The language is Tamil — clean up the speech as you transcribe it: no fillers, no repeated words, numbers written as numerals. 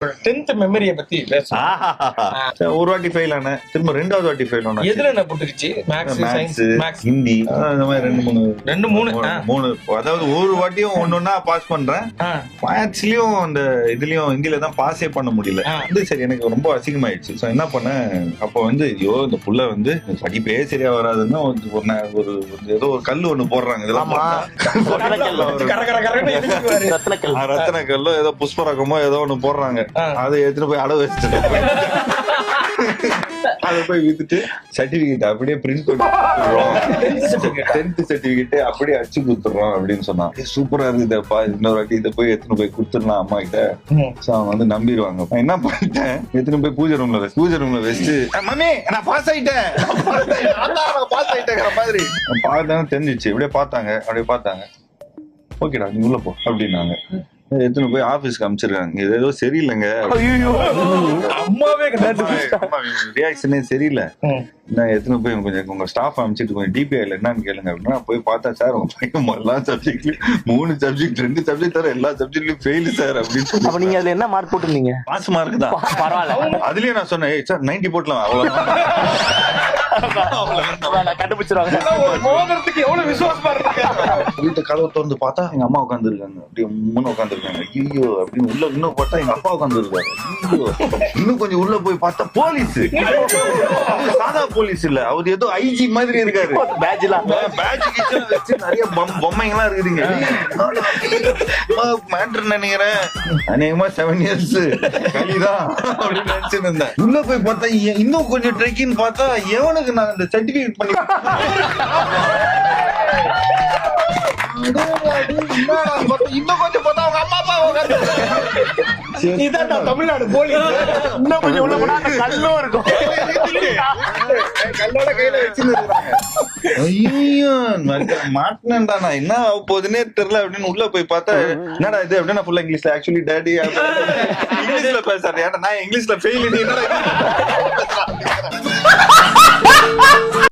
10th மெமரியை பத்தி பேசணும். ஒரு வாட்டி ஃபெயில் ஆனேன், திரும்ப ரெண்டாவது வாட்டி ஃபெயில் ஆனேன். எதுல என்ன போட்டுருச்சு? மேக்ஸ், சயின்ஸ், மேக்ஸ், ஹிந்தி, அந்த மாதிரி ரெண்டு மூணு. அதாவது ஒரு வாட்டியும் ஒன்னொன்னா பாஸ் பண்றேன். மேத்ஸ்லயும் அந்த இதுலயும் ஹிந்தில தான் பாஸே பண்ண முடியல. சரி, எனக்கு ரொம்ப அசிங்கமாயிடுச்சு. சோ என்ன பண்ணேன், அப்ப ஐயோ இந்த புள்ள படிப்பே சரியா வராதுன்னு ஒரு ஏதோ ஒரு கல்லு ஒண்ணு போடுறாங்க. இதெல்லாம் ரத்தன கல்லோ ஏதோ புஷ்பரகமோ ஏதோ ஒண்ணு போடுறாங்க. அதை எடுத்துட்டு போய் அடவு வச்சுட்டு அதை போய் வித்துட்டு சர்டிபிகேட் அப்படியே பிரிண்ட் பண்ணி 10th சர்டிபிகேட் அப்படியே அடிச்சு கொடுத்துறோம் அப்படின்னு சொன்னான். சூப்பரா இருக்குதுப்பா, இன்னொரு வாட்டி இதை போய் எடுத்துன்னு போய் கொடுத்துடலாம் அம்மா கிட்ட. அவங்க நம்பிடுவாங்க. நான் என்ன பண்ணிட்டேன், எடுத்துன்னு போய் பூஜை ரூம்ல வச்சுட்டு மம்மி நான் பாஸ் ஆயிட்டேன் மாதிரி பார்த்தாங்க. தெரிஞ்சிச்சு. அப்படியே பார்த்தாங்க. ஓகேடா நீ உள்ள போ அப்படின்னாங்க. எடுத்துன்னு போய் ஆபீஸ்க்கு அனுப்பிச்சிருக்காங்க. இது ஏதோ சரியில்லைங்க, ரியாக்ஷனே சரியில்லை. நான் எடுத்துன்னு போய் கொஞ்சம் உங்க ஸ்டாஃப் அனுப்பிச்சிட்டு கொஞ்சம் டிபிஐல என்னன்னு கேளுங்க அப்படின்னா போய் பார்த்தா, சார் உங்க பையன் எல்லா சப்ஜெக்ட்லயும் 3 சப்ஜெக்ட் 2 சப்ஜெக்ட் தவிர எல்லா சப்ஜெக்ட்லயும் ஃபெயில் சார் அப்படின்னு சொல்லி. அப்ப நீங்க அதுல என்ன மார்க் போட்டுருந்தீங்க? பாஸ் மார்க் தான். பரவாயில்ல. அதுலயே நான் சொன்னேன், சார் 90 போட்டலாம் அவ்வளவுதான். வீட்டு கதவை திறந்து பார்த்தா எங்க அம்மா உட்கார்ந்து இருக்காங்க. அப்படியே முன்ன உட்காந்துருக்காங்க. ஐயோ அப்படின்னு உள்ள இன்னும் பார்த்தா எங்க அப்பா உட்கார்ந்து இருக்காரு. இன்னும் கொஞ்சம் உள்ள போய் பார்த்தா போலீஸ். சாதா போலீஸ் இல்ல, அவர் ஏதோ ஐஜி மாதிரி இருக்காரு. பேட்ஜ் வச்சு நிறைய பொம்மைங்கெல்லாம் இருக்குதுங்க. மேட்டர் நினைக்கிறேன் அநேகமா 7 years கலிதான் அப்படின்னு நினைச்சுட்டு இருந்தேன். உள்ள போய் பார்த்தா இன்னும் கொஞ்சம் ட்ரெக்கின்னு பார்த்தா எவனுக்கு நான் இந்த சர்டிபிகேட் பண்ணி இன்னும் கொஞ்சம் பார்த்தா அவங்க அம்மா அப்பா தமிழ்நாடு போலீஸ். இன்னும் கொஞ்சம் உள்ள போனா கல்லும் இருக்கும். கல்லோட கையில வச்சுருக்காங்க. ஐயோ மாட்டினேன்டா, நான் என்ன போகுதுன்னே தெரியல அப்படின்னு உள்ள போய் பார்த்தா என்னடா இது அப்படின்னா ஃபுல்லா இங்கிலீஷ்ல ஆக்சுவலி டாடி இங்கிலீஷ்ல பேசுறேன். ஏன்னா நான் இங்கிலீஷ்ல ஃபெயில்.